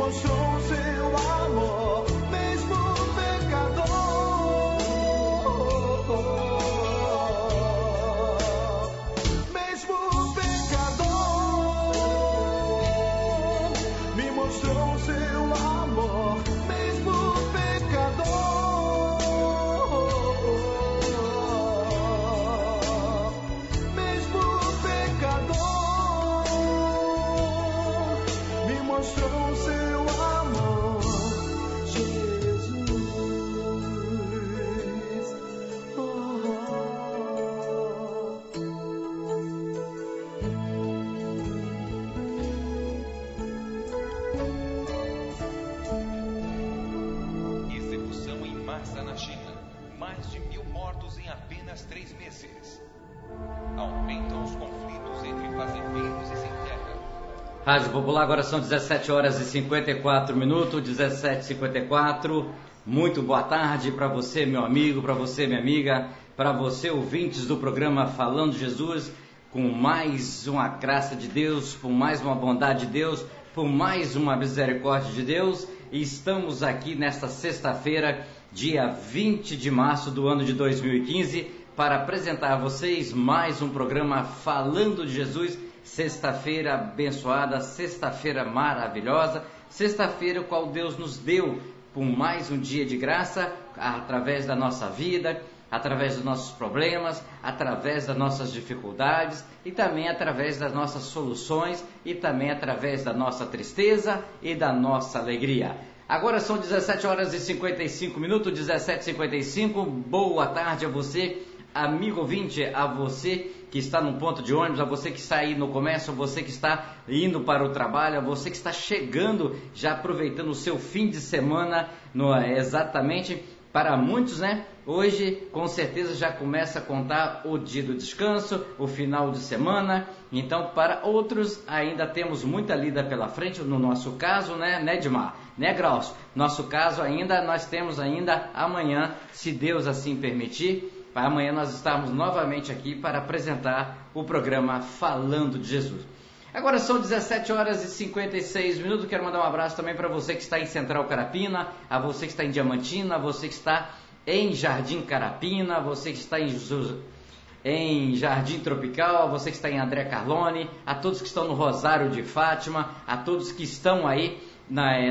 mostrou seu amor, mesmo pecador. Mesmo pecador, me mostrou seu amor, mesmo pecador. Mesmo pecador, me mostrou seu amor, Jesus. Execução em massa na China. Mais de 1.000 mortos em apenas 3 meses. Aumentam os conflitos entre fazendeiros e sem terra. Rádio Popular, agora são 17 horas e 54 minutos, 17h54. Muito boa tarde para você, meu amigo, para você, minha amiga, para você, ouvintes do programa Falando Jesus, com mais uma graça de Deus, por mais uma bondade de Deus, por mais uma misericórdia de Deus. E estamos aqui nesta sexta-feira, dia 20 de março do ano de 2015, para apresentar a vocês mais um programa Falando de Jesus. Sexta-feira abençoada, sexta-feira maravilhosa, sexta-feira qual Deus nos deu por mais um dia de graça, através da nossa vida, através dos nossos problemas, através das nossas dificuldades e também através das nossas soluções e também através da nossa tristeza e da nossa alegria. Agora são 17 horas e 55 minutos, 17h55, boa tarde a você, amigo ouvinte, a você que está no ponto de ônibus, a você que está aí no comércio, a você que está indo para o trabalho, a você que está chegando, já aproveitando o seu fim de semana, exatamente, para muitos, né? Hoje, com certeza, já começa a contar o dia do descanso, o final de semana. Então, para outros, ainda temos muita lida pela frente, no nosso caso, né, Edmar? Né, Graus? Nosso caso ainda, nós temos ainda amanhã, se Deus assim permitir. Amanhã nós estamos novamente aqui para apresentar o programa Falando de Jesus. Agora são 17 horas e 56 minutos. Quero mandar um abraço também para você que está em Central Carapina, a você que está em Diamantina, a você que está em Jardim Carapina, a você que está em Jardim Tropical, a você que está em André Carlone, a todos que estão no Rosário de Fátima, a todos que estão aí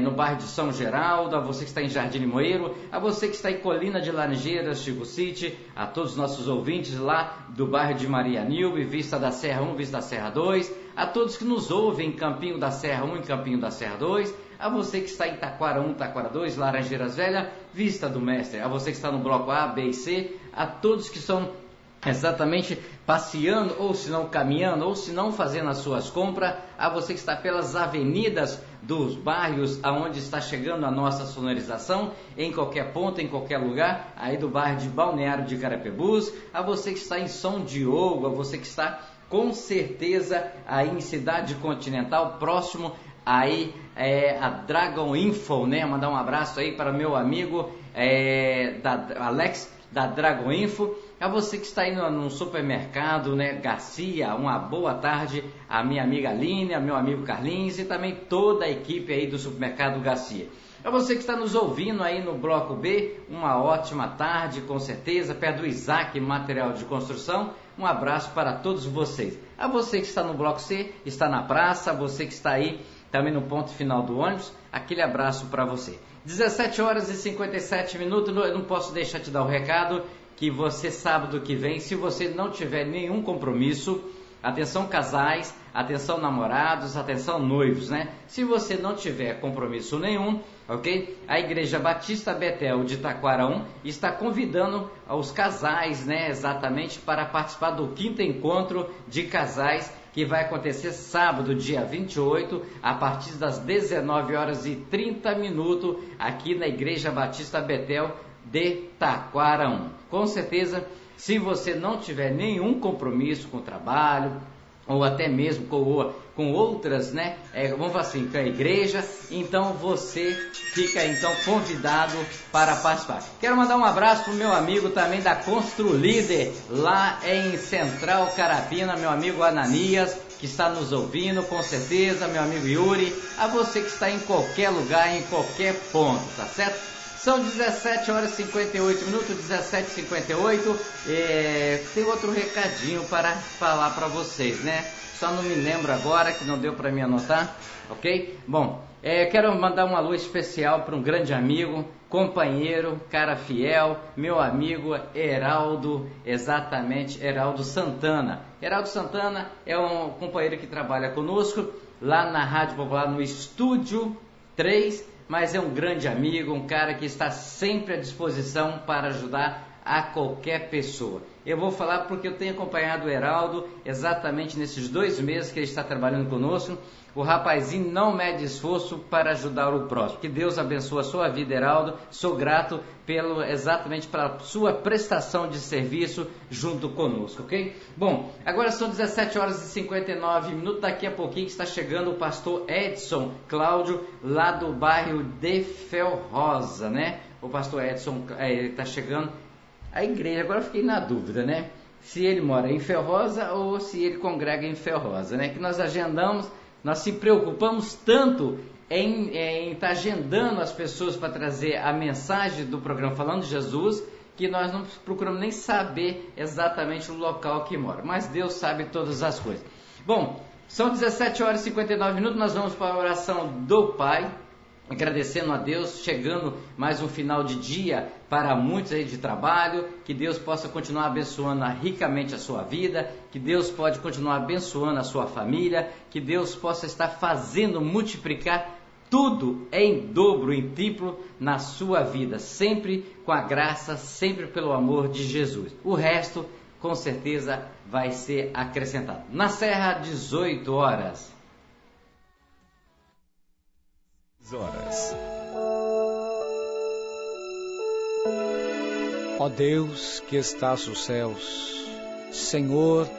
no bairro de São Geraldo, a você que está em Jardim Limoeiro, a você que está em Colina de Laranjeiras, Chico City, a todos os nossos ouvintes lá do bairro de Maria Nilbe, Vista da Serra 1, Vista da Serra 2, a todos que nos ouvem em Campinho da Serra 1 e Campinho da Serra 2, a você que está em Taquara 1, Taquara 2, Laranjeiras Velha, Vista do Mestre, a você que está no bloco A, B e C, a todos que são exatamente passeando, ou se não caminhando, ou se não fazendo as suas compras, a você que está pelas avenidas dos bairros aonde está chegando a nossa sonorização, em qualquer ponto, em qualquer lugar, aí do bairro de Balneário de Carapebus, a você que está em São Diogo, a você que está com certeza aí em Cidade Continental, próximo aí a Dragon Info, né? Mandar um abraço aí para meu amigo Alex da Dragon Info. A você que está aí no supermercado, né, Garcia, uma boa tarde, a minha amiga Aline, a meu amigo Carlinhos e também toda a equipe aí do supermercado Garcia. A você que está nos ouvindo aí no bloco B, uma ótima tarde, com certeza, perto do Isaac Material de Construção, um abraço para todos vocês. A você que está no bloco C, está na praça, a você que está aí também no ponto final do ônibus, aquele abraço para você. 17 horas e 57 minutos, eu não posso deixar de dar o recado que você sábado que vem, se você não tiver nenhum compromisso, atenção casais, atenção namorados, atenção noivos, né? Se você não tiver compromisso nenhum, ok? A Igreja Batista Betel de Taquara 1 está convidando os casais, né, exatamente, para participar do 5º encontro de casais que vai acontecer sábado, dia 28, a partir das 19 horas e 30 minutos, aqui na Igreja Batista Betel de Taquara 1. Com certeza, se você não tiver nenhum compromisso com o trabalho, ou até mesmo com outras, né, vamos falar assim, com a igreja, então você fica então convidado para participar. Quero mandar um abraço para o meu amigo também da Constru Líder, lá em Central Carapina, meu amigo Ananias, que está nos ouvindo, com certeza, meu amigo Yuri, a você que está em qualquer lugar, em qualquer ponto, tá certo? São 17 horas e 58 minutos, 17h58. Tem outro recadinho para falar para vocês, né? Só não me lembro agora, que não deu para me anotar, ok? Bom, quero mandar um alô especial para um grande amigo, companheiro, cara fiel, meu amigo Heraldo, exatamente, Heraldo Santana. Heraldo Santana é um companheiro que trabalha conosco lá na Rádio Popular, no Estúdio 3, mas é um grande amigo, um cara que está sempre à disposição para ajudar a qualquer pessoa. Eu vou falar porque eu tenho acompanhado o Heraldo exatamente nesses 2 meses que ele está trabalhando conosco. O rapazinho não mede esforço para ajudar o próximo. Que Deus abençoe a sua vida, Heraldo. Sou grato exatamente pela sua prestação de serviço junto conosco, ok? Bom, agora são 17 horas e 59 minutos. Daqui a pouquinho está chegando o pastor Edson Cláudio, lá do bairro de Felrosa, né? O pastor Edson está chegando. A igreja, agora eu fiquei na dúvida, né? Se ele mora em Felrosa ou se ele congrega em Felrosa, né? Que nós agendamos, nós se preocupamos tanto em estar agendando as pessoas para trazer a mensagem do programa Falando de Jesus, que nós não procuramos nem saber exatamente o local que mora. Mas Deus sabe todas as coisas. Bom, são 17 horas e 59 minutos, nós vamos para a oração do Pai. Agradecendo a Deus, chegando mais um final de dia para muitos aí de trabalho, que Deus possa continuar abençoando ricamente a sua vida, que Deus pode continuar abençoando a sua família, que Deus possa estar fazendo multiplicar tudo em dobro, em triplo na sua vida, sempre com a graça, sempre pelo amor de Jesus. O resto, com certeza, vai ser acrescentado. Na Serra, 18 horas. Ó Deus que estás nos céus, Senhor,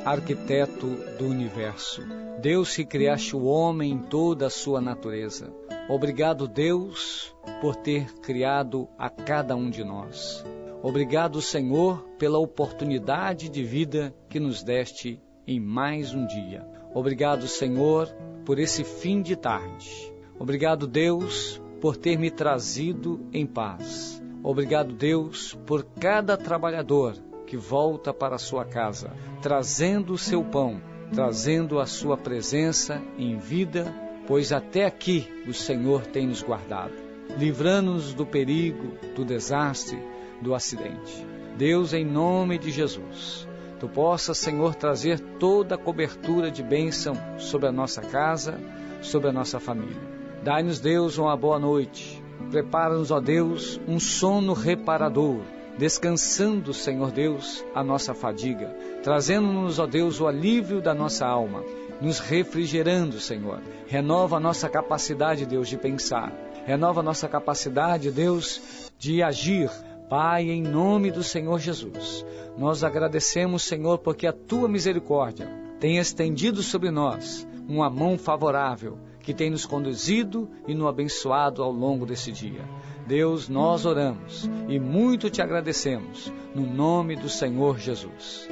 arquiteto do universo, Deus que criaste o homem em toda a sua natureza, obrigado, Deus, por ter criado a cada um de nós. Obrigado, Senhor, pela oportunidade de vida que nos deste em mais um dia. Obrigado, Senhor, por esse fim de tarde. Obrigado, Deus, por ter me trazido em paz. Obrigado, Deus, por cada trabalhador que volta para a sua casa, trazendo o seu pão, trazendo a sua presença em vida, pois até aqui o Senhor tem nos guardado, livrando-nos do perigo, do desastre, do acidente. Deus, em nome de Jesus, Tu possas, Senhor, trazer toda a cobertura de bênção sobre a nossa casa, sobre a nossa família. Dai-nos, Deus, uma boa noite. Prepara-nos, ó Deus, um sono reparador, descansando, Senhor Deus, a nossa fadiga, trazendo-nos, ó Deus, o alívio da nossa alma, nos refrigerando, Senhor. Renova a nossa capacidade, Deus, de pensar. Renova a nossa capacidade, Deus, de agir. Pai, em nome do Senhor Jesus, nós agradecemos, Senhor, porque a Tua misericórdia tem estendido sobre nós uma mão favorável, que tem nos conduzido e nos abençoado ao longo desse dia. Deus, nós oramos e muito Te agradecemos, no nome do Senhor Jesus.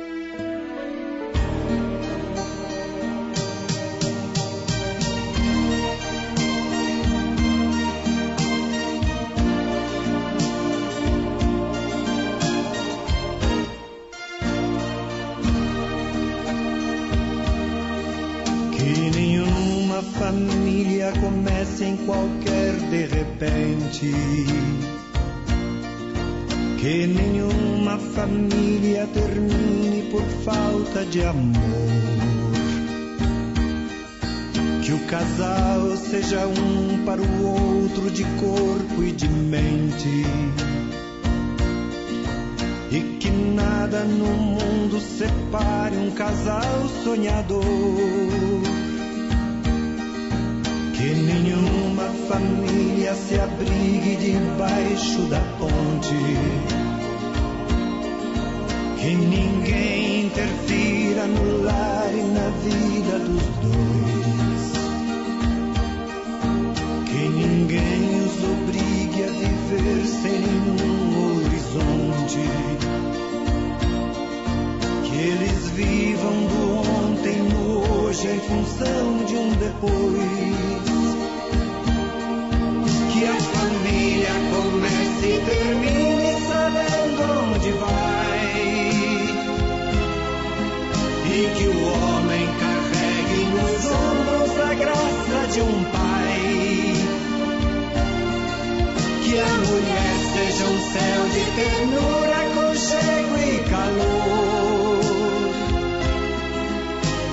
Família comece em qualquer de repente, que nenhuma família termine por falta de amor, que o casal seja um para o outro de corpo e de mente, e que nada no mundo separe um casal sonhador. Que nenhuma família se abrigue debaixo da ponte, que ninguém interfira no lar e na vida dos dois, que ninguém os obrigue a viver sem nenhum horizonte, que eles vivam do ontem no hoje função de um depois. Que a família comece e termine sabendo onde vai, e que o homem carregue nos ombros a graça de um pai. Que a mulher seja um céu de ternura, aconchego e calor,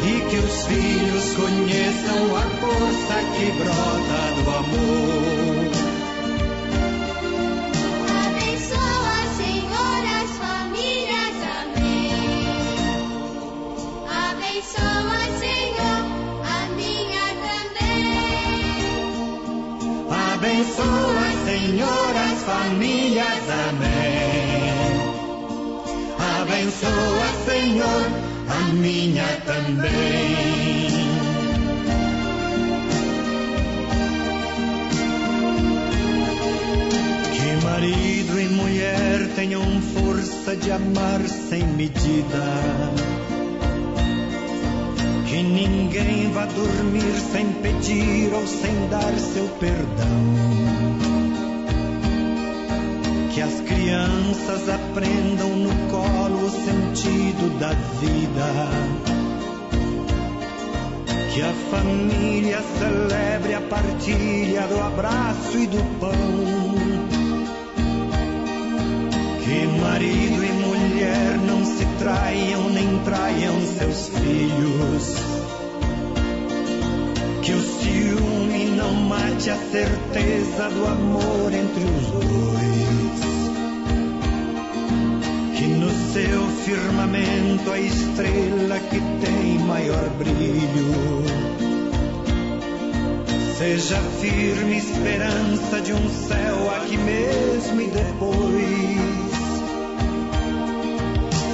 e que os filhos conheçam a força que brota do amor. Abençoa, Senhor, as famílias, amém. Abençoa, Senhor, a minha também. Abençoa, Senhor, as famílias, amém. Abençoa, Senhor, a minha também. Que marido e mulher tenham força de amar sem medida. Que ninguém vá dormir sem pedir ou sem dar seu perdão. Que as crianças aprendam no colo o sentido da vida. Que a família celebre a partilha do abraço e do pão. Que marido e mulher não se traiam nem traiam seus filhos. Que o ciúme não mate a certeza do amor entre os dois. Que no seu firmamento a estrela que tem maior brilho seja firme esperança de um céu aqui mesmo e depois.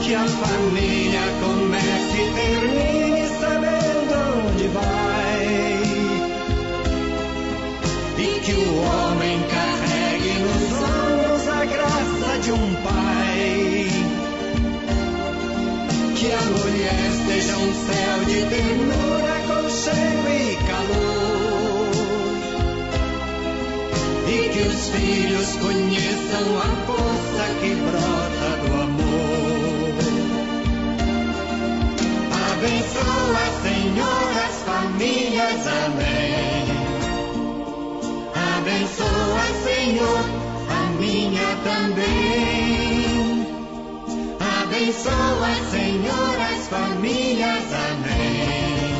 Que a família comece e termine sabendo onde vai, e que o homem carregue nos ombros a graça de um pai. Que a mulher seja um céu de ternura, aconchego e calor, e que os filhos conheçam a força que brota do amor. Abençoa, Senhor, as famílias, amém. Abençoa, Senhor, a minha também. Abençoa, Senhor, as famílias, amém.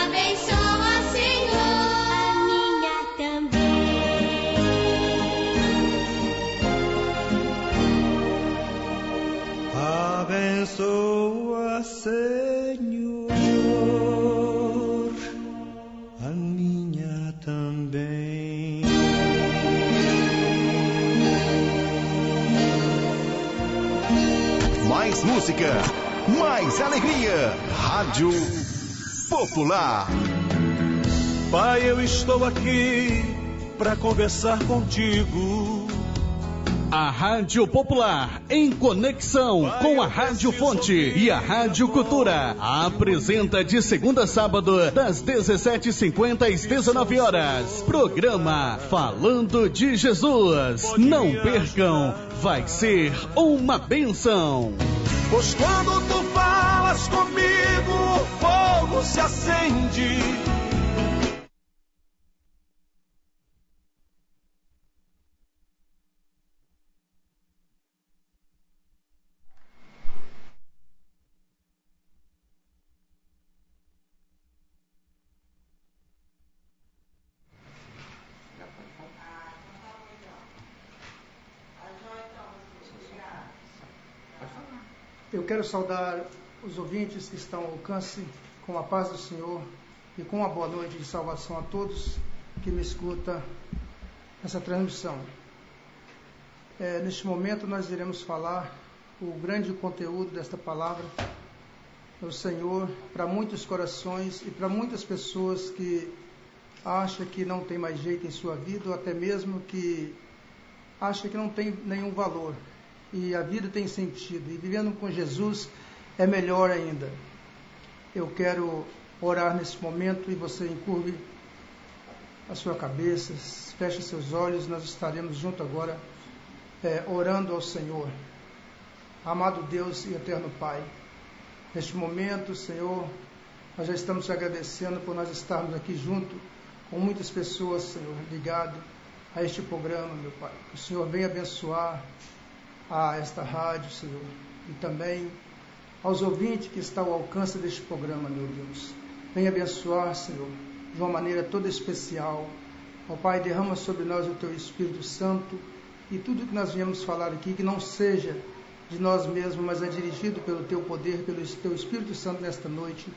Abençoa, Senhor, a minha também. Abençoa, Senhor, a minha também. Mais música, mais alegria. Rádio Popular. Pai, eu estou aqui para conversar contigo. A Rádio Popular, em conexão com a Rádio Fonte e a Rádio Cultura, apresenta de segunda a sábado, das 17h50 às 19 horas, programa Falando de Jesus. Não percam, vai ser uma bênção. Pois quando tu falas comigo, o fogo se acende. Eu quero saudar os ouvintes que estão ao alcance com a paz do Senhor e com uma boa noite de salvação a todos que me escutam nessa transmissão. Neste momento nós iremos falar o grande conteúdo desta palavra do Senhor para muitos corações e para muitas pessoas que acham que não tem mais jeito em sua vida, ou até mesmo que acham que não tem nenhum valor. E a vida tem sentido, e vivendo com Jesus é melhor ainda. eu quero orar nesse momento e você encurve a sua cabeça, feche seus olhos, nós estaremos juntos agora orando ao Senhor. Amado Deus e eterno Pai, neste momento, Senhor, nós já estamos te agradecendo por nós estarmos aqui junto com muitas pessoas, Senhor, ligado a este programa, meu Pai. Que o Senhor venha abençoar a esta rádio, Senhor, e também aos ouvintes que estão ao alcance deste programa, meu Deus. Venha abençoar, Senhor, de uma maneira toda especial. Ó Pai, derrama sobre nós o Teu Espírito Santo e tudo que nós viemos falar aqui, que não seja de nós mesmos, mas é dirigido pelo Teu poder, pelo Teu Espírito Santo nesta noite,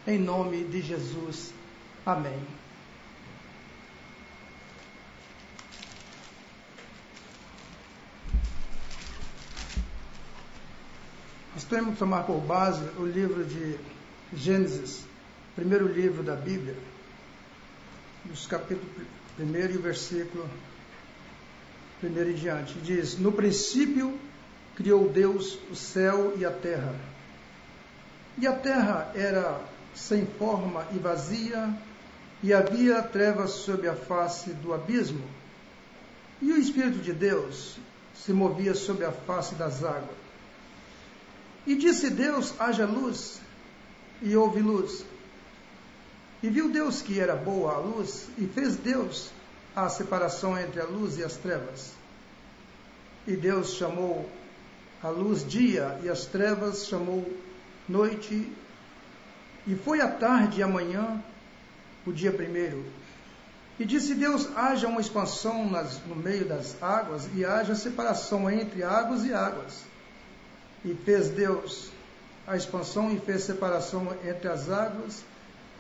em nome de Jesus. Amém. Nós temos que tomar por base o livro de Gênesis, primeiro livro da Bíblia, dos capítulos 1 e o versículo 1 em diante. Diz: no princípio criou Deus o céu e a terra era sem forma e vazia, e havia trevas sob a face do abismo, e o Espírito de Deus se movia sobre a face das águas. E disse Deus: haja luz, e houve luz. E viu Deus que era boa a luz, e fez Deus a separação entre a luz e as trevas. E Deus chamou a luz dia, e as trevas chamou noite. E foi a tarde e a manhã, o dia primeiro. E disse Deus: haja uma expansão no meio das águas, e haja separação entre águas e águas. E fez Deus a expansão e fez separação entre as águas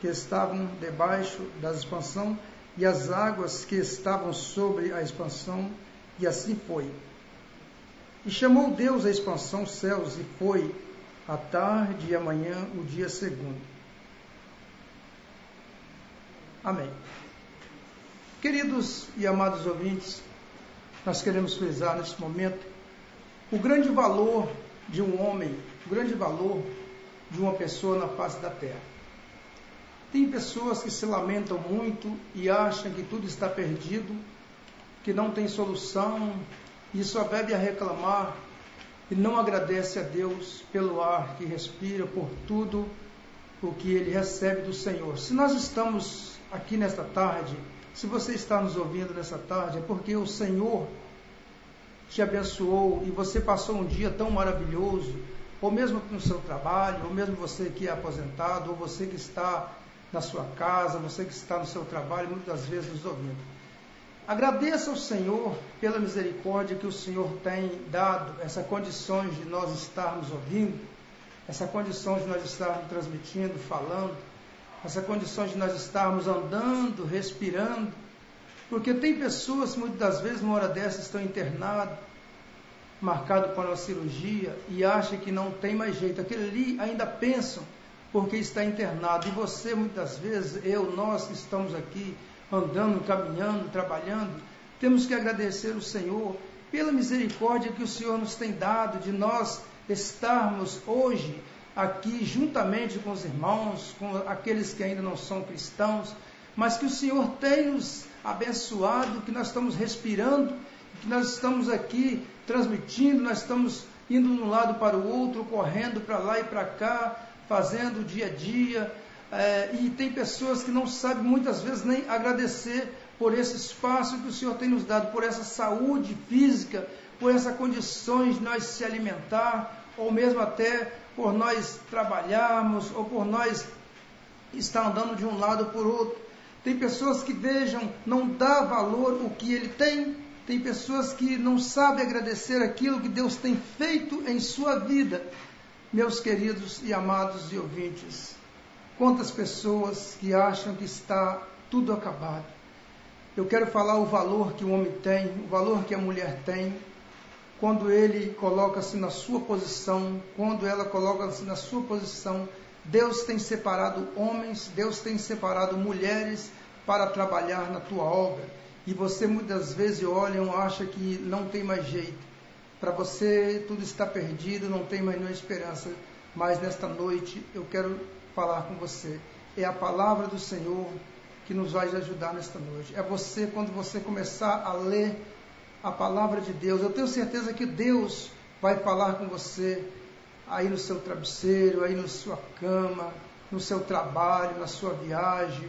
que estavam debaixo da expansão e as águas que estavam sobre a expansão, e assim foi. E chamou Deus a expansão céus, e foi a tarde e a manhã o dia segundo. Amém. Queridos e amados ouvintes, nós queremos frisar neste momento o grande valor de um homem, o grande valor de uma pessoa na face da terra. Tem pessoas que se lamentam muito e acham que tudo está perdido, que não tem solução, e só vive a reclamar e não agradece a Deus pelo ar que respira, por tudo o que ele recebe do Senhor. Se nós estamos aqui nesta tarde, se você está nos ouvindo nessa tarde, é porque o Senhor te abençoou e você passou um dia tão maravilhoso, ou mesmo no seu trabalho, ou mesmo você que é aposentado, ou você que está na sua casa, você que está no seu trabalho, muitas vezes nos ouvindo. Agradeça ao Senhor pela misericórdia que o Senhor tem dado, essa condição de nós estarmos ouvindo, essa condição de nós estarmos transmitindo, falando, essa condição de nós estarmos andando, respirando, porque tem pessoas que muitas das vezes, numa hora dessa, estão internadas, marcado para uma cirurgia, e acham que não tem mais jeito. Aquele ali ainda pensam porque está internado. E você, muitas vezes, nós que estamos aqui, andando, caminhando, trabalhando, temos que agradecer o Senhor pela misericórdia que o Senhor nos tem dado, de nós estarmos hoje aqui juntamente com os irmãos, com aqueles que ainda não são cristãos, mas que o Senhor tem nos abençoado, que nós estamos respirando, que nós estamos aqui transmitindo, nós estamos indo de um lado para o outro, correndo para lá e para cá, fazendo o dia a dia, e tem pessoas que não sabem muitas vezes nem agradecer por esse espaço que o Senhor tem nos dado, por essa saúde física, por essa condições de nós se alimentar, ou mesmo até por nós trabalharmos, ou por nós estar andando de um lado para o outro. Tem pessoas que não dá valor o que ele tem. Tem pessoas que não sabem agradecer aquilo que Deus tem feito em sua vida. Meus queridos e amados e ouvintes, quantas pessoas que acham que está tudo acabado. Eu quero falar o valor que o homem tem, o valor que a mulher tem, quando ele coloca-se na sua posição, quando ela coloca-se na sua posição. Deus tem separado homens, Deus tem separado mulheres para trabalhar na tua obra. E você muitas vezes olha e acha que não tem mais jeito. Para você tudo está perdido, não tem mais nenhuma esperança. Mas nesta noite eu quero falar com você. É a palavra do Senhor que nos vai ajudar nesta noite. É você, quando você começar a ler a palavra de Deus, eu tenho certeza que Deus vai falar com você aí no seu travesseiro, aí na sua cama, no seu trabalho, na sua viagem,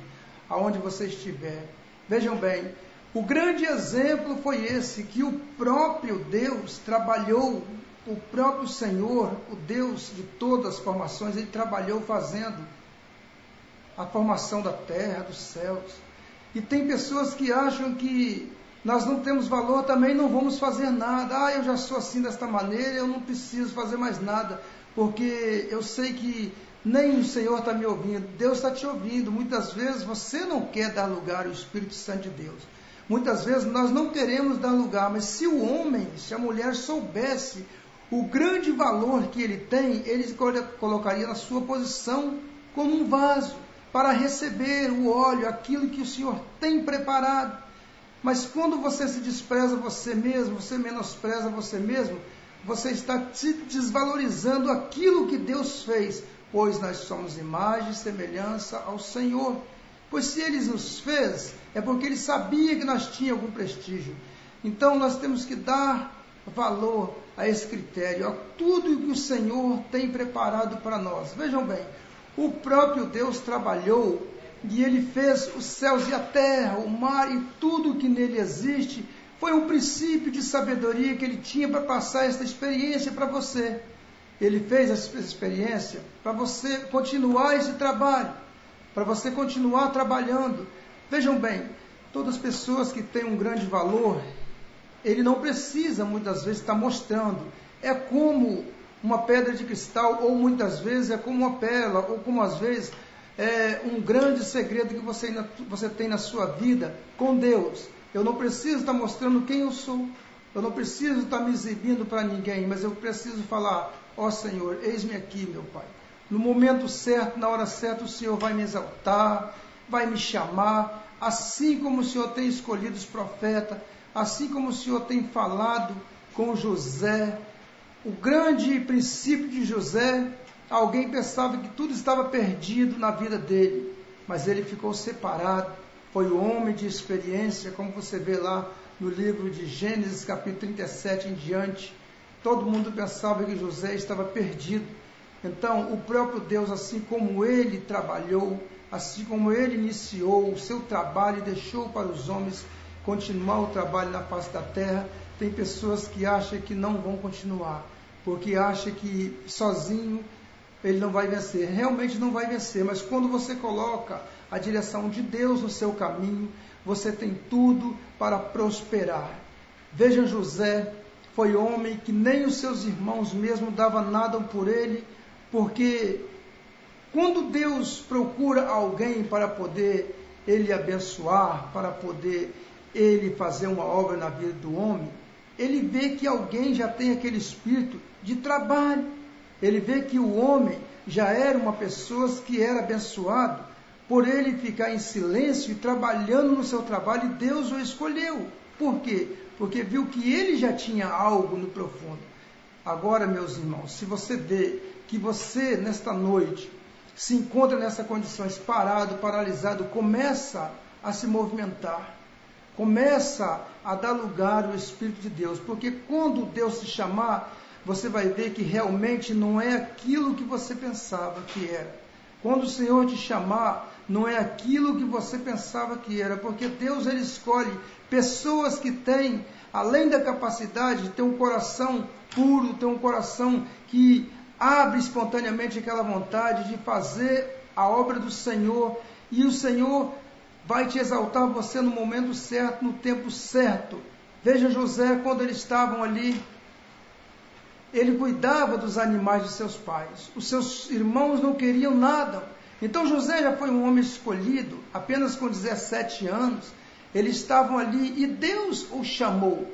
aonde você estiver. Vejam bem, o grande exemplo foi esse, que o próprio Deus trabalhou, o próprio Senhor, o Deus de todas as formações, Ele trabalhou fazendo a formação da terra, dos céus. E tem pessoas que acham que nós não temos valor, também não vamos fazer nada. Eu já sou assim desta maneira, eu não preciso fazer mais nada, porque eu sei que nem o Senhor está me ouvindo, Deus está te ouvindo. Muitas vezes você não quer dar lugar ao Espírito Santo de Deus. Muitas vezes nós não queremos dar lugar, mas se o homem, se a mulher soubesse o grande valor que ele tem, ele colocaria na sua posição como um vaso para receber o óleo, aquilo que o Senhor tem preparado. Mas quando você se despreza você mesmo, você menospreza você mesmo, você está se desvalorizando aquilo que Deus fez, pois nós somos imagem e semelhança ao Senhor. Pois se Ele nos fez, é porque Ele sabia que nós tínhamos algum prestígio. Então nós temos que dar valor a esse critério, a tudo que o Senhor tem preparado para nós. Vejam bem, o próprio Deus trabalhou e Ele fez os céus e a terra, o mar e tudo que nele existe. Foi um princípio de sabedoria que Ele tinha para passar esta experiência para você. Ele fez essa experiência para você continuar esse trabalho, para você continuar trabalhando. Vejam bem, todas as pessoas que têm um grande valor, Ele não precisa muitas vezes estar mostrando. É como uma pedra de cristal, ou muitas vezes é como uma pérola, ou como às vezes é um grande segredo que você tem na sua vida com Deus. Eu não preciso estar mostrando quem eu sou, eu não preciso estar me exibindo para ninguém, mas eu preciso falar: ó Senhor, eis-me aqui, meu Pai. No momento certo, na hora certa, o Senhor vai me exaltar, vai me chamar, assim como o Senhor tem escolhido os profetas, assim como o Senhor tem falado com José. O grande princípio de José, alguém pensava que tudo estava perdido na vida dele, mas ele ficou separado, foi o homem de experiência, como você vê lá no livro de Gênesis, capítulo 37 em diante. Todo mundo pensava que José estava perdido. Então, o próprio Deus, assim como Ele trabalhou, assim como Ele iniciou o seu trabalho e deixou para os homens continuar o trabalho na face da terra, tem pessoas que acham que não vão continuar, porque acham que sozinho ele não vai vencer. Realmente não vai vencer, mas quando você coloca a direção de Deus no seu caminho, você tem tudo para prosperar. Vejam, José foi homem que nem os seus irmãos mesmo davam nada por ele, porque quando Deus procura alguém para poder ele abençoar, para poder ele fazer uma obra na vida do homem, ele vê que alguém já tem aquele espírito de trabalho. Ele vê que o homem já era uma pessoa que era abençoado por ele ficar em silêncio e trabalhando no seu trabalho, e Deus o escolheu. Por quê? Porque viu que ele já tinha algo no profundo. Agora, meus irmãos, se você vê que você, nesta noite, se encontra nessas condições, parado, paralisado, começa a se movimentar. Começa a dar lugar ao Espírito de Deus, porque quando Deus te chamar, você vai ver que realmente não é aquilo que você pensava que era. Quando o Senhor te chamar, não é aquilo que você pensava que era, porque Deus ele escolhe pessoas que têm, além da capacidade de ter um coração puro, ter um coração que abre espontaneamente aquela vontade de fazer a obra do Senhor, e o Senhor vai te exaltar você no momento certo, no tempo certo. Veja José, quando eles estavam ali, ele cuidava dos animais de seus pais. Os seus irmãos não queriam nada. Então José já foi um homem escolhido, apenas com 17 anos. Eles estavam ali e Deus o chamou.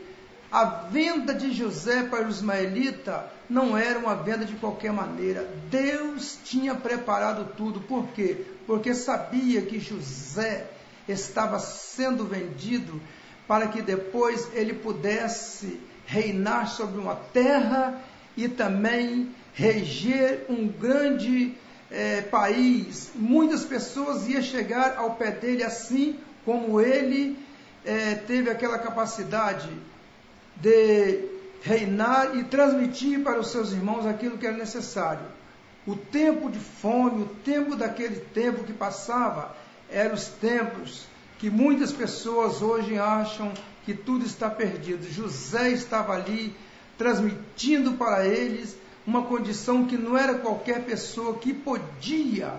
A venda de José para o ismaelita não era uma venda de qualquer maneira. Deus tinha preparado tudo. Por quê? Porque sabia que José estava sendo vendido para que depois ele pudesse reinar sobre uma terra e também reger um grande país, muitas pessoas iam chegar ao pé dele, assim como ele teve aquela capacidade de reinar e transmitir para os seus irmãos aquilo que era necessário. O tempo de fome, o tempo daquele tempo que passava, eram os tempos que muitas pessoas hoje acham que tudo está perdido. José estava ali transmitindo para eles uma condição que não era qualquer pessoa que podia.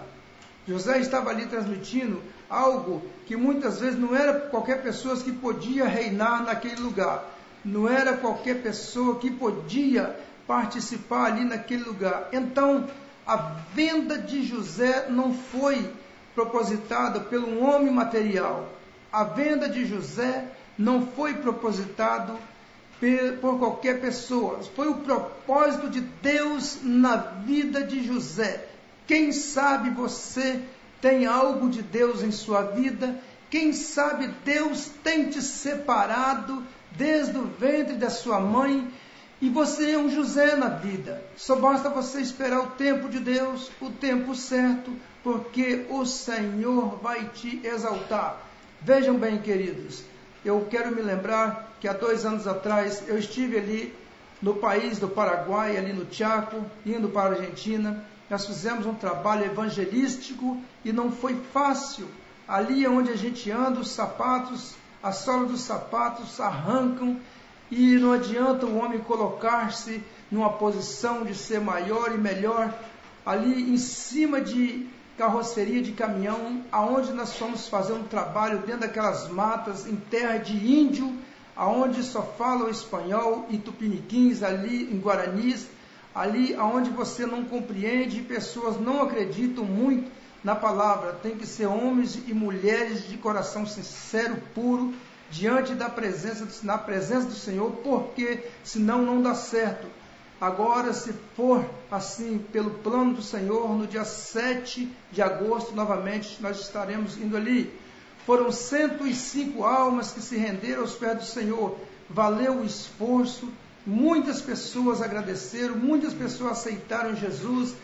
José estava ali transmitindo algo que muitas vezes não era qualquer pessoa que podia reinar naquele lugar. Não era qualquer pessoa que podia participar ali naquele lugar. Então, a venda de José não foi propositada pelo um homem material. A venda de José não foi propositado por qualquer pessoa. Foi o propósito de Deus na vida de José. Quem sabe você tem algo de Deus em sua vida? Quem sabe Deus tem te separado desde o ventre da sua mãe e você é um José na vida. Só basta você esperar o tempo de Deus, o tempo certo, porque o Senhor vai te exaltar. Vejam bem, queridos, eu quero me lembrar que há 2 anos atrás eu estive ali no país do Paraguai, ali no Chaco, indo para a Argentina. Nós fizemos um trabalho evangelístico e não foi fácil. Ali é onde a gente anda, os sapatos, a sola dos sapatos arrancam e não adianta o homem colocar-se numa posição de ser maior e melhor. Ali em cima de carroceria de caminhão, aonde nós fomos fazer um trabalho dentro daquelas matas, em terra de índio, aonde só falam espanhol e tupiniquins, ali em guaranis, ali aonde você não compreende, pessoas não acreditam muito na palavra. Tem que ser homens e mulheres de coração sincero, puro, diante da na presença do Senhor, porque senão não dá certo. Agora, se for assim, pelo plano do Senhor, no dia 7 de agosto, novamente, nós estaremos indo ali. Foram 105 almas que se renderam aos pés do Senhor. Valeu o esforço, muitas pessoas agradeceram, muitas pessoas aceitaram Jesus.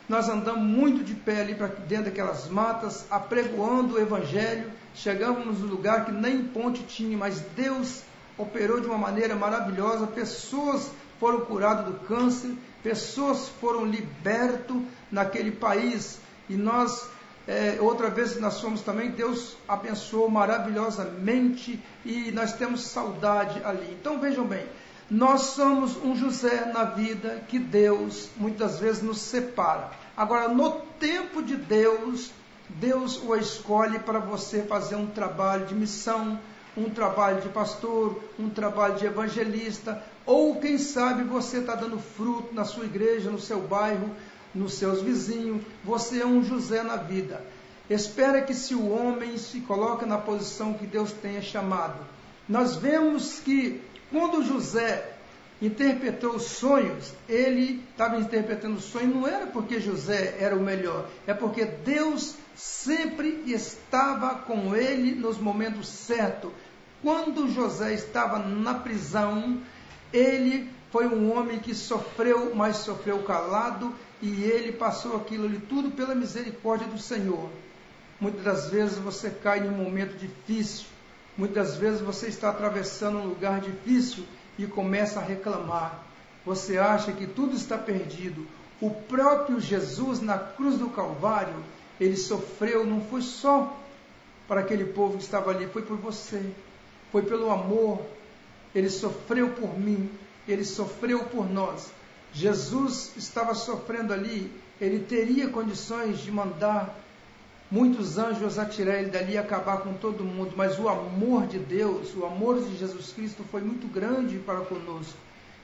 Nós andamos muito de pé ali para dentro daquelas matas, apregoando o Evangelho. Chegamos no lugar que nem ponte tinha, mas Deus operou de uma maneira maravilhosa. Pessoas foram curadas do câncer, pessoas foram libertas naquele país. E nós, outra vez nós fomos também, Deus abençoou maravilhosamente e nós temos saudade ali. Então vejam bem, nós somos um José na vida que Deus muitas vezes nos separa. Agora, no tempo de Deus, Deus o escolhe para você fazer um trabalho de missão, um trabalho de pastor, um trabalho de evangelista, ou quem sabe você está dando fruto na sua igreja, no seu bairro, nos seus vizinhos. Você é um José na vida. Espera que se o homem se coloca na posição que Deus tenha chamado. Nós vemos que quando José interpretou os sonhos, ele estava interpretando os sonhos, não era porque José era o melhor, é porque Deus sempre estava com ele nos momentos certos. Quando José estava na prisão, ele foi um homem que sofreu, mas sofreu calado, e ele passou aquilo ali tudo pela misericórdia do Senhor. Muitas das vezes você cai em um momento difícil, muitas vezes você está atravessando um lugar difícil e começa a reclamar. Você acha que tudo está perdido. O próprio Jesus na cruz do Calvário, ele sofreu, não foi só para aquele povo que estava ali, foi por você, foi pelo amor. Ele sofreu por mim, ele sofreu por nós. Jesus estava sofrendo ali, ele teria condições de mandar muitos anjos atirar ele dali e acabar com todo mundo, mas o amor de Deus, o amor de Jesus Cristo foi muito grande para conosco.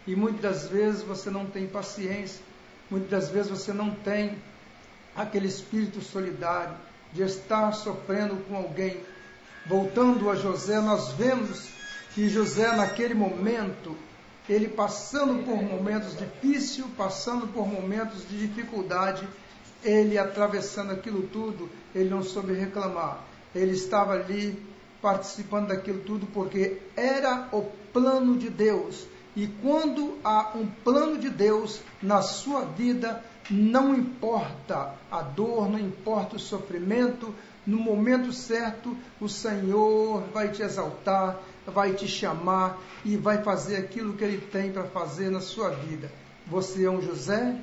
E muitas das vezes você não tem paciência, muitas das vezes você não tem aquele espírito solidário de estar sofrendo com alguém. Voltando a José, nós vemos que José naquele momento, ele passando por momentos difíceis, passando por momentos de dificuldade, ele atravessando aquilo tudo, ele não soube reclamar. Ele estava ali participando daquilo tudo porque era o plano de Deus. E quando há um plano de Deus na sua vida, Não importa a dor, não importa o sofrimento, no momento certo o Senhor vai te exaltar, vai te chamar e vai fazer aquilo que Ele tem para fazer na sua vida. Você é um José,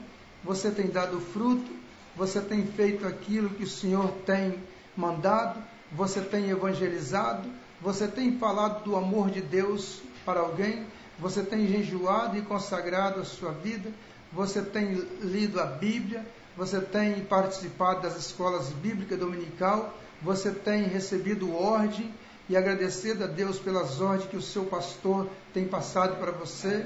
você tem dado fruto, você tem feito aquilo que o Senhor tem mandado, você tem evangelizado, você tem falado do amor de Deus para alguém, você tem jejuado e consagrado a sua vida, você tem lido a Bíblia, você tem participado das escolas bíblicas dominical, você tem recebido ordem e agradecido a Deus pelas ordens que o seu pastor tem passado para você.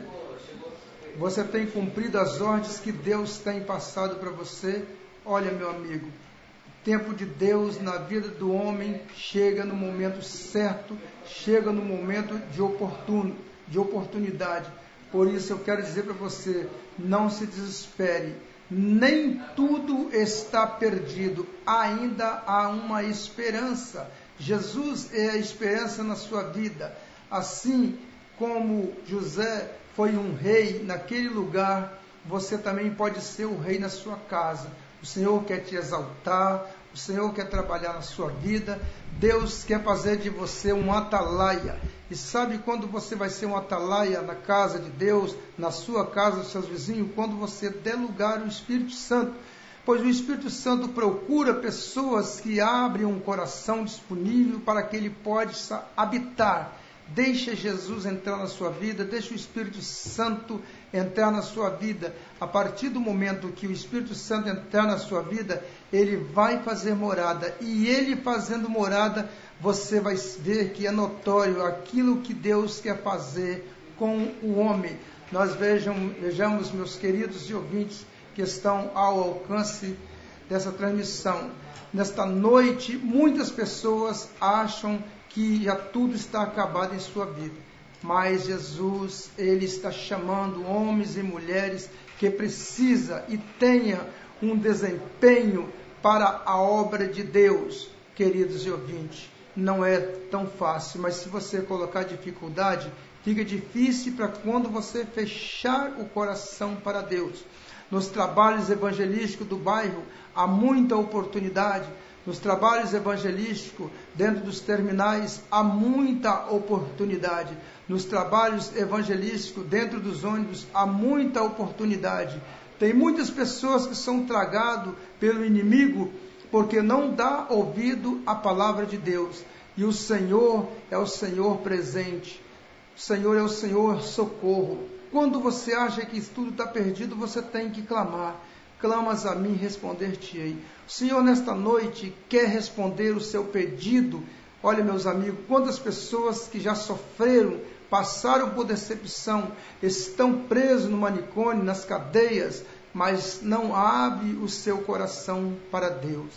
Você tem cumprido as ordens que Deus tem passado para você. Olha, meu amigo, o tempo de Deus na vida do homem chega no momento certo, chega no momento de oportunidade. Por isso eu quero dizer para você, não se desespere, nem tudo está perdido, ainda há uma esperança. Jesus é a esperança na sua vida. Assim como José foi um rei naquele lugar, você também pode ser o rei na sua casa. O Senhor quer te exaltar, o Senhor quer trabalhar na sua vida, Deus quer fazer de você um atalaia. E sabe quando você vai ser um atalaia na casa de Deus, na sua casa, dos seus vizinhos? Quando você der lugar ao Espírito Santo. Pois o Espírito Santo procura pessoas que abrem um coração disponível para que ele possa habitar. Deixa Jesus entrar na sua vida, deixa o Espírito Santo entrar na sua vida. A partir do momento que o Espírito Santo entrar na sua vida, ele vai fazer morada. E ele fazendo morada, você vai ver que é notório aquilo que Deus quer fazer com o homem. Nós vejamos, meus queridos e ouvintes, que estão ao alcance dessa transmissão. Nesta noite, muitas pessoas acham que já tudo está acabado em sua vida. Mas Jesus, Ele está chamando homens e mulheres que precisa e tenha um desempenho para a obra de Deus. Queridos e ouvintes, não é tão fácil, mas se você colocar dificuldade, fica difícil para quando você fechar o coração para Deus. Nos trabalhos evangelísticos do bairro, há muita oportunidade. Nos trabalhos evangelísticos, dentro dos terminais, há muita oportunidade. Nos trabalhos evangelísticos, dentro dos ônibus, há muita oportunidade. Tem muitas pessoas que são tragadas pelo inimigo porque não dá ouvido à palavra de Deus. E o Senhor é o Senhor presente. O Senhor é o Senhor socorro. Quando você acha que tudo está perdido, você tem que clamar. Clamas a mim, responder-te-ei. O Senhor, nesta noite, quer responder o seu pedido. Olha, meus amigos, quantas pessoas que já sofreram, passaram por decepção, estão presos no manicômio, nas cadeias, mas não abre o seu coração para Deus.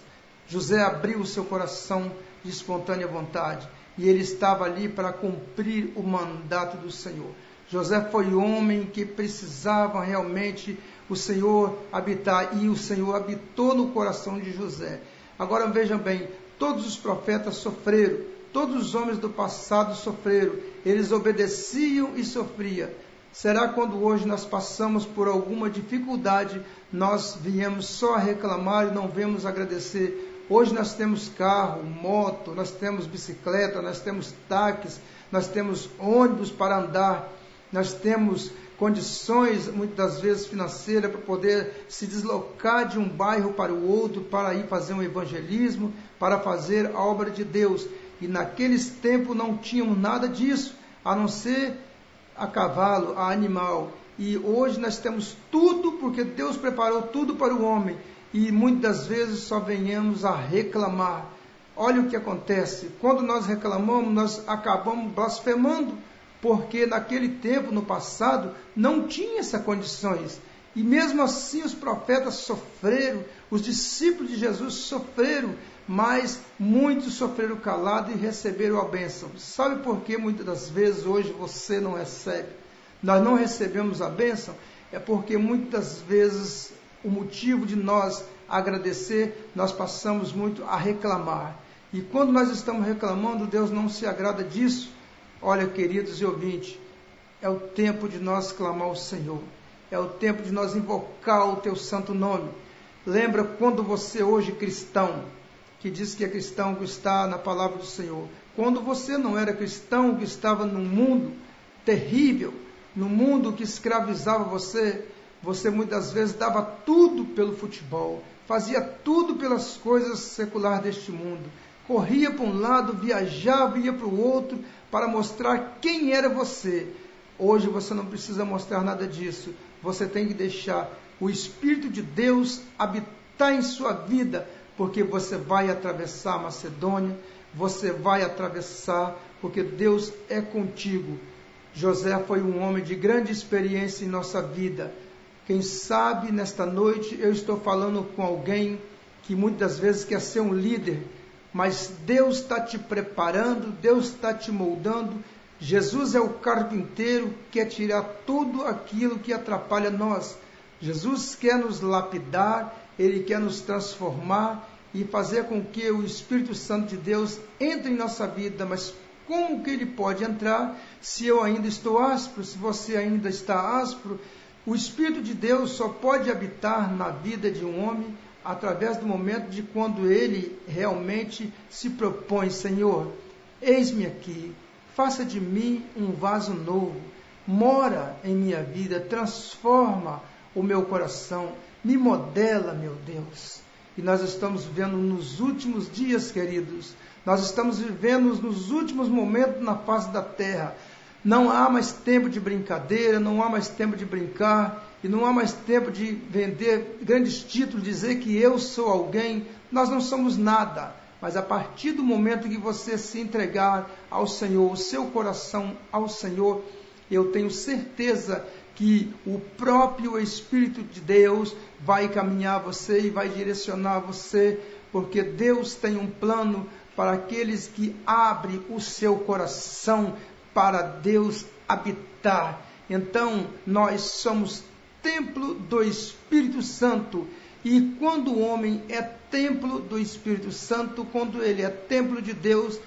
José abriu o seu coração de espontânea vontade, e ele estava ali para cumprir o mandato do Senhor. José foi homem que precisava realmente o Senhor habitar, e o Senhor habitou no coração de José. Agora vejam bem, todos os profetas sofreram, todos os homens do passado sofreram, eles obedeciam e sofriam. Será quando hoje nós passamos por alguma dificuldade, nós viemos só a reclamar e não vemos agradecer? Hoje nós temos carro, moto, nós temos bicicleta, nós temos táxis, nós temos ônibus para andar, nós temos condições, muitas vezes financeiras, para poder se deslocar de um bairro para o outro, para ir fazer um evangelismo, para fazer a obra de Deus. E naqueles tempos não tínhamos nada disso, a não ser a cavalo, a animal. E hoje nós temos tudo, porque Deus preparou tudo para o homem. E muitas vezes só venhamos a reclamar. Olha o que acontece, quando nós reclamamos, nós acabamos blasfemando, porque naquele tempo, no passado, não tinha essas condições. E mesmo assim os profetas sofreram, os discípulos de Jesus sofreram, mas muitos sofreram calado e receberam a bênção. Sabe por que muitas das vezes hoje você não recebe? Nós não recebemos a bênção, é porque muitas vezes o motivo de nós agradecer, nós passamos muito a reclamar. E quando nós estamos reclamando, Deus não se agrada disso. Olha, queridos e ouvintes, é o tempo de nós clamar ao Senhor. é o tempo de nós invocar o teu santo nome. Lembra quando você hoje cristão, que diz que é cristão, que está na palavra do Senhor. Quando você não era cristão, que estava num mundo terrível, num mundo que escravizava você, você muitas vezes dava tudo pelo futebol, fazia tudo pelas coisas seculares deste mundo, corria para um lado, viajava, ia para o outro, para mostrar quem era você. Hoje você não precisa mostrar nada disso, você tem que deixar o Espírito de Deus habitar em sua vida, porque você vai atravessar a Macedônia, você vai atravessar, porque Deus é contigo. José foi um homem de grande experiência em nossa vida. Quem sabe nesta noite eu estou falando com alguém que muitas vezes quer ser um líder, mas Deus está te preparando, Deus está te moldando. Jesus é o carpinteiro que quer tirar tudo aquilo que atrapalha nós. Jesus quer nos lapidar, Ele quer nos transformar e fazer com que o Espírito Santo de Deus entre em nossa vida. Mas como que Ele pode entrar se eu ainda estou áspero, se você ainda está áspero? O Espírito de Deus só pode habitar na vida de um homem através do momento de quando ele realmente se propõe: Senhor, eis-me aqui, faça de mim um vaso novo, mora em minha vida, transforma o meu coração, me modela, meu Deus. E nós estamos vivendo nos últimos dias, queridos, nós estamos vivendo nos últimos momentos na face da terra. Não há mais tempo de brincadeira, não há mais tempo de brincar, e não há mais tempo de vender grandes títulos, dizer que eu sou alguém. Nós não somos nada, mas a partir do momento que você se entregar ao Senhor, o seu coração ao Senhor, eu tenho certeza que o próprio Espírito de Deus vai caminhar você e vai direcionar você, porque Deus tem um plano para aqueles que abrem o seu coração para Deus habitar. Então, nós somos templo do Espírito Santo, e quando o homem é templo do Espírito Santo, quando ele é templo de Deus,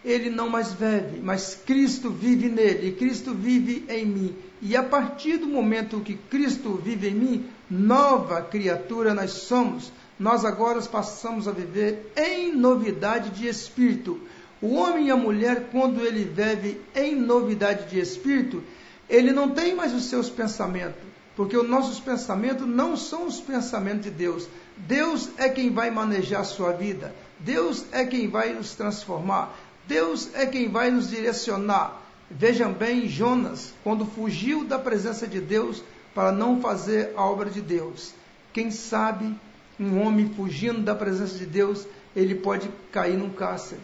ele não mais vive, mas Cristo vive nele, Cristo vive em mim. E a partir do momento que Cristo vive em mim, nova criatura nós somos. Nós agora passamos a viver em novidade de espírito. O homem e a mulher, quando ele vive em novidade de espírito, ele não tem mais os seus pensamentos, porque os nossos pensamentos não são os pensamentos de Deus. Deus é quem vai manejar a sua vida, Deus é quem vai nos transformar, Deus é quem vai nos direcionar. Vejam bem, Jonas, quando fugiu da presença de Deus para não fazer a obra de Deus. Quem sabe um homem fugindo da presença de Deus, ele pode cair num cárcere.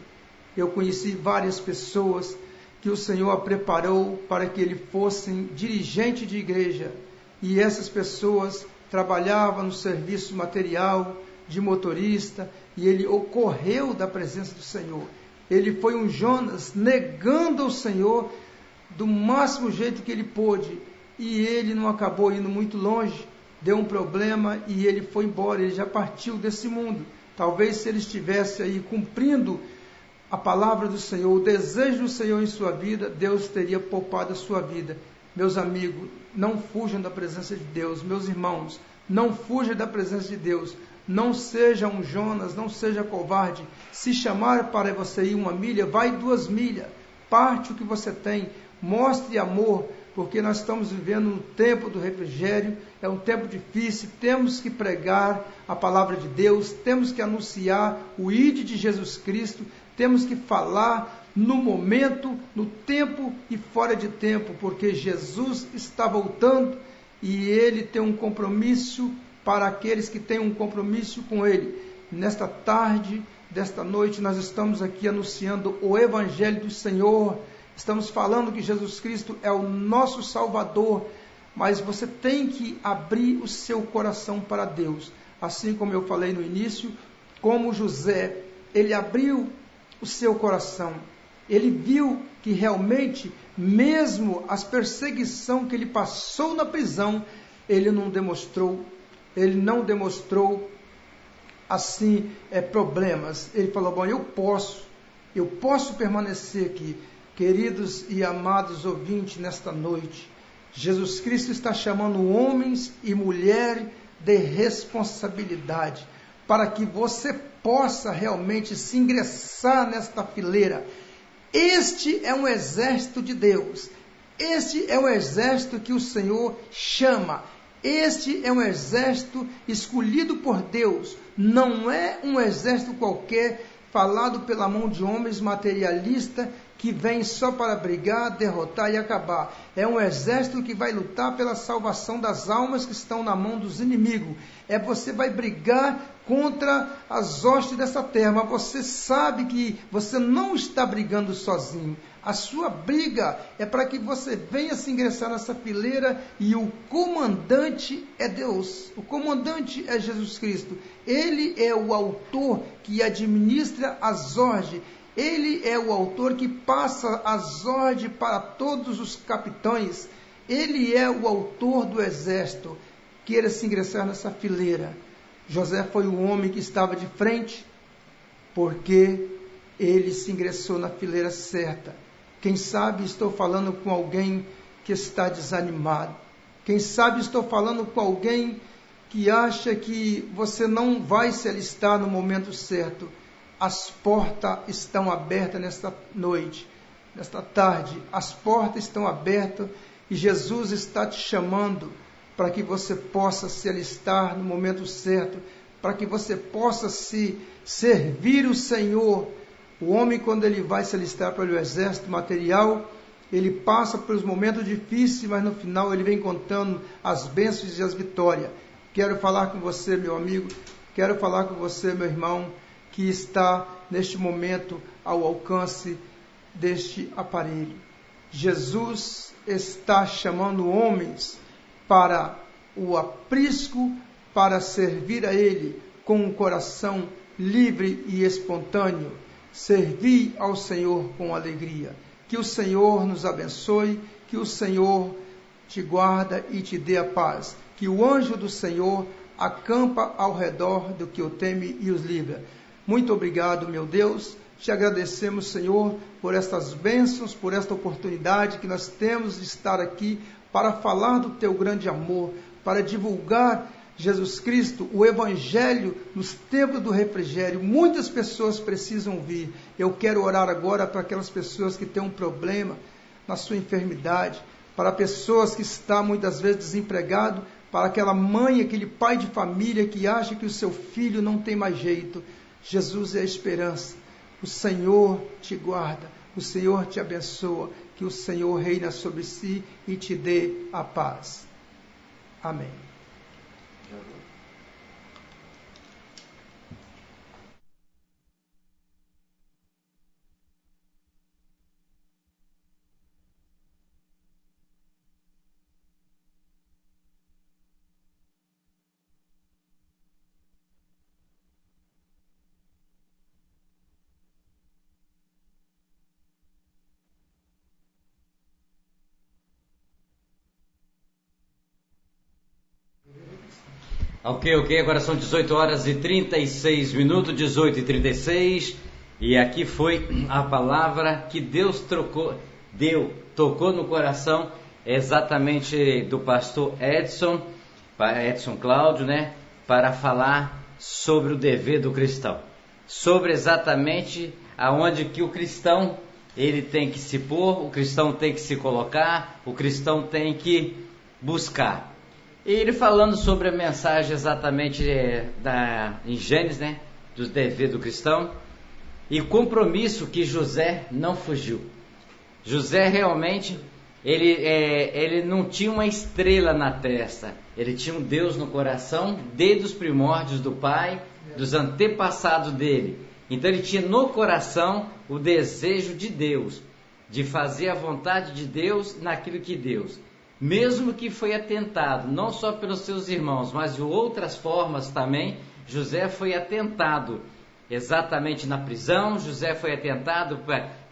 Eu conheci várias pessoas que o Senhor a preparou para que ele fossem dirigente de igreja, e essas pessoas trabalhavam no serviço material de motorista, e ele ocorreu da presença do Senhor. Ele foi um Jonas negando ao Senhor do máximo jeito que ele pôde, e ele não acabou indo muito longe, deu um problema e ele foi embora, ele já partiu desse mundo. Talvez se ele estivesse aí cumprindo a palavra do Senhor, o desejo do Senhor em sua vida, Deus teria poupado a sua vida. Meus amigos, não fujam da presença de Deus. Meus irmãos, não fujam da presença de Deus. Não seja um Jonas, não seja covarde. Se chamar para você ir 1 milha, vai 2 milhas. Parte o que você tem, mostre amor, porque nós estamos vivendo um tempo do refrigério, é um tempo difícil, temos que pregar a palavra de Deus, temos que anunciar o ID de Jesus Cristo, temos que falar no momento, no tempo e fora de tempo, porque Jesus está voltando e Ele tem um compromisso para aqueles que têm um compromisso com Ele. Nesta tarde, desta noite, nós estamos aqui anunciando o Evangelho do Senhor, estamos falando que Jesus Cristo é o nosso Salvador, mas você tem que abrir o seu coração para Deus, assim como eu falei no início, como José, ele abriu o seu coração, ele viu que realmente, mesmo as perseguições que ele passou na prisão, ele não demonstrou assim problemas. Ele falou: bom, eu posso permanecer aqui. Queridos e amados ouvintes, nesta noite, Jesus Cristo está chamando homens e mulheres de responsabilidade, para que você possa realmente se ingressar nesta fileira. Este é um exército de Deus. Este é um exército que o Senhor chama. Este é um exército escolhido por Deus. Não é um exército qualquer, falado pela mão de homens materialistas, que vem só para brigar, derrotar e acabar. É um exército que vai lutar pela salvação das almas que estão na mão dos inimigos. Você vai brigar contra as hostes dessa terra, mas você sabe que você não está brigando sozinho. A sua briga é para que você venha se ingressar nessa fileira, e o comandante é Deus. O comandante é Jesus Cristo. Ele é o autor que administra as ordens. Ele é o autor que passa as ordens para todos os capitães. Ele é o autor do exército. Queira se ingressar nessa fileira. José foi o homem que estava de frente, porque ele se ingressou na fileira certa. Quem sabe estou falando com alguém que está desanimado. Quem sabe estou falando com alguém que acha que você não vai se alistar no momento certo. As portas estão abertas nesta noite, nesta tarde. As portas estão abertas e Jesus está te chamando para que você possa se alistar no momento certo, para que você possa se servir o Senhor. O homem, quando ele vai se alistar para o exército material, ele passa pelos momentos difíceis, mas no final ele vem contando as bênçãos e as vitórias. Quero falar com você, meu amigo, quero falar com você, meu irmão, que está neste momento ao alcance deste aparelho. Jesus está chamando homens para o aprisco, para servir a Ele com um coração livre e espontâneo. Servir ao Senhor com alegria. Que o Senhor nos abençoe, que o Senhor te guarda e te dê a paz. Que o anjo do Senhor acampa ao redor do que o teme e os livra. Muito obrigado, meu Deus. Te agradecemos, Senhor, por estas bênçãos, por esta oportunidade que nós temos de estar aqui para falar do Teu grande amor, para divulgar Jesus Cristo, o Evangelho, nos tempos do refrigério. Muitas pessoas precisam ouvir. Eu quero orar agora para aquelas pessoas que têm um problema na sua enfermidade, para pessoas que estão muitas vezes desempregadas, para aquela mãe, aquele pai de família que acha que o seu filho não tem mais jeito. Jesus é a esperança. O Senhor te guarda, o Senhor te abençoa, que o Senhor reina sobre si e te dê a paz. Amém. Ok, agora são 18 horas e 36 minutos, 18 e 36, e aqui foi a palavra que Deus tocou no coração exatamente do pastor Edson Cláudio, né, para falar sobre o dever do cristão, sobre exatamente aonde que o cristão ele tem que se pôr, o cristão tem que se colocar, o cristão tem que buscar. E ele falando sobre a mensagem exatamente em Gênesis, né, do dever do cristão, e compromisso que José não fugiu. José realmente, ele não tinha uma estrela na testa, ele tinha um Deus no coração, desde os primórdios do pai, dos antepassados dele. Então ele tinha no coração o desejo de Deus, de fazer a vontade de Deus naquilo que Deus... Mesmo que foi atentado, não só pelos seus irmãos, mas de outras formas também, José foi atentado exatamente na prisão, José foi atentado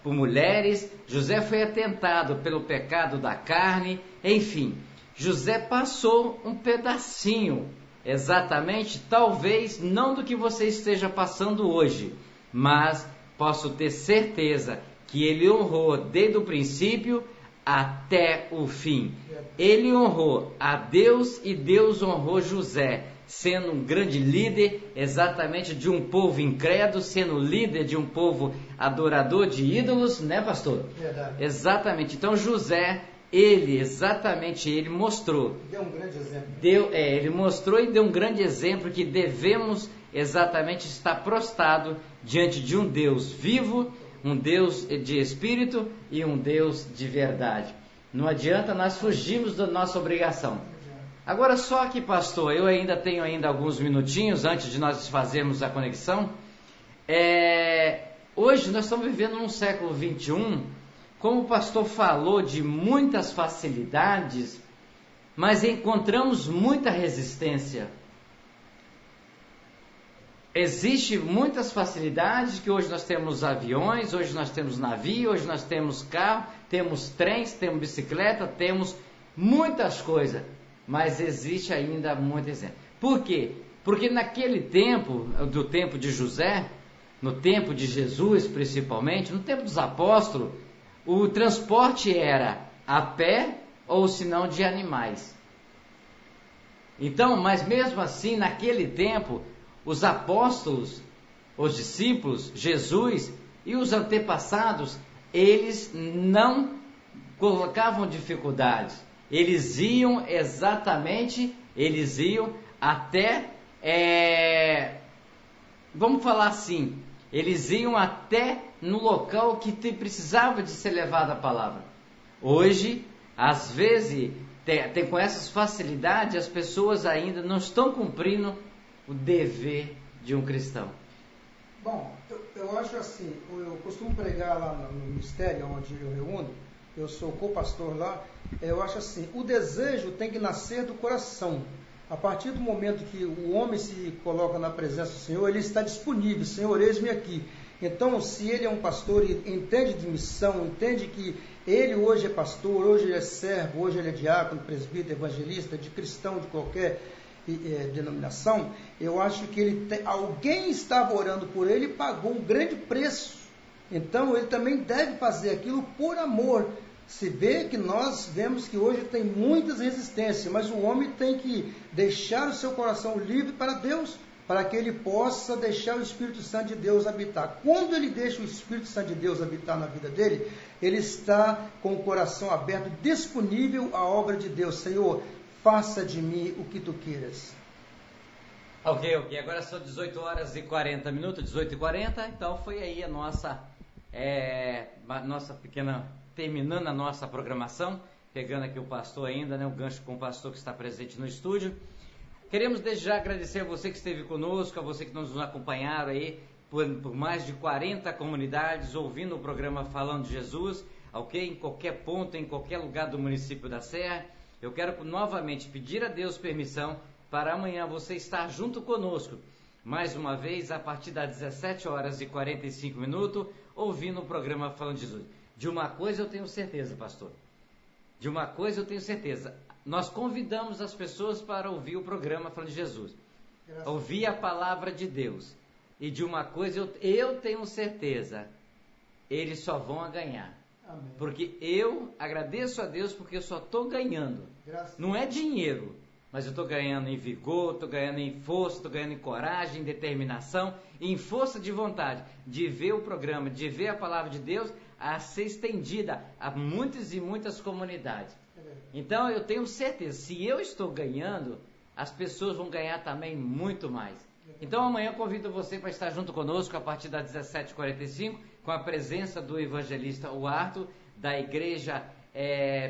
por mulheres, José foi atentado pelo pecado da carne, enfim, José passou um pedacinho, exatamente, talvez não do que você esteja passando hoje, mas posso ter certeza que ele honrou desde o princípio até o fim. Ele honrou a Deus e Deus honrou José, sendo um grande líder exatamente de um povo incrédulo, sendo líder de um povo adorador de ídolos, né, pastor? Verdade. Exatamente. Então José, ele mostrou. Deu um grande exemplo. Ele mostrou e deu um grande exemplo que devemos exatamente estar prostrado diante de um Deus vivo, um Deus de espírito e um Deus de verdade. Não adianta nós fugirmos da nossa obrigação. Agora só que, pastor, eu ainda tenho alguns minutinhos antes de nós fazermos a conexão. Hoje nós estamos vivendo num século 21, como o pastor falou, de muitas facilidades, mas encontramos muita resistência. Existem muitas facilidades, que hoje nós temos aviões, hoje nós temos navio, hoje nós temos carro, temos trens, temos bicicleta, temos muitas coisas, mas existe ainda muito exemplo. Por quê? Porque naquele tempo, do tempo de José, no tempo de Jesus principalmente, no tempo dos apóstolos, o transporte era a pé ou se não de animais. Então, mas mesmo assim, naquele tempo, os apóstolos, os discípulos, Jesus e os antepassados, eles não colocavam dificuldades. Eles iam até, vamos falar assim, eles iam até no local que precisava de ser levada a palavra. Hoje, às vezes, com essas facilidades, as pessoas ainda não estão cumprindo o dever de um cristão. Bom, eu acho assim, eu costumo pregar lá no ministério onde eu reúno, eu sou co-pastor lá, eu acho assim, o desejo tem que nascer do coração. A partir do momento que o homem se coloca na presença do Senhor, ele está disponível, Senhor, eis-me aqui. Então, se ele é um pastor e entende de missão, entende que ele hoje é pastor, hoje ele é servo, hoje ele é diácono, presbítero, evangelista, de cristão de qualquer denominação, eu acho que alguém estava orando por ele e pagou um grande preço. Então ele também deve fazer aquilo por amor. Se vê que nós vemos que hoje tem muitas resistências, mas o homem tem que deixar o seu coração livre para Deus, para que ele possa deixar o Espírito Santo de Deus habitar. Quando ele deixa o Espírito Santo de Deus habitar na vida dele, ele está com o coração aberto, disponível à obra de Deus. Senhor, faça de mim o que tu queiras. Ok. Agora são 18 horas e 40 minutos, 18h40. Então foi aí a nossa pequena, terminando a nossa programação, pegando aqui o pastor ainda, né, o gancho com o pastor que está presente no estúdio. Queremos desde já agradecer a você que esteve conosco, a você que nos acompanharam aí por mais de 40 comunidades, ouvindo o programa Falando de Jesus, ok? Em qualquer ponto, em qualquer lugar do município da Serra. Eu quero novamente pedir a Deus permissão para amanhã você estar junto conosco, mais uma vez, a partir das 17 horas e 45 minutos, ouvindo o programa Falando de Jesus. De uma coisa eu tenho certeza, pastor. De uma coisa eu tenho certeza. Nós convidamos as pessoas para ouvir o programa Falando de Jesus. Ouvir a palavra de Deus. E de uma coisa eu tenho certeza. Eles só vão ganhar. Amém. Porque eu agradeço a Deus porque eu só estou ganhando. Não é dinheiro, mas eu estou ganhando em vigor, estou ganhando em força, estou ganhando em coragem, em determinação, em força de vontade de ver o programa, de ver a palavra de Deus a ser estendida a muitas e muitas comunidades. Então eu tenho certeza, se eu estou ganhando, as pessoas vão ganhar também muito mais. Então amanhã eu convido você para estar junto conosco a partir das 17h45, com a presença do evangelista Arthur, da igreja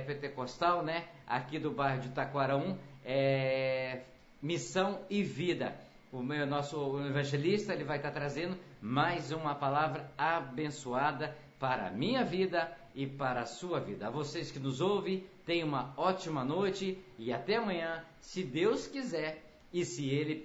pentecostal, né, aqui do bairro de Taquaraú, Missão e Vida. O nosso evangelista, ele vai estar trazendo mais uma palavra abençoada para a minha vida e para a sua vida. A vocês que nos ouvem, tenham uma ótima noite e até amanhã, se Deus quiser e se Ele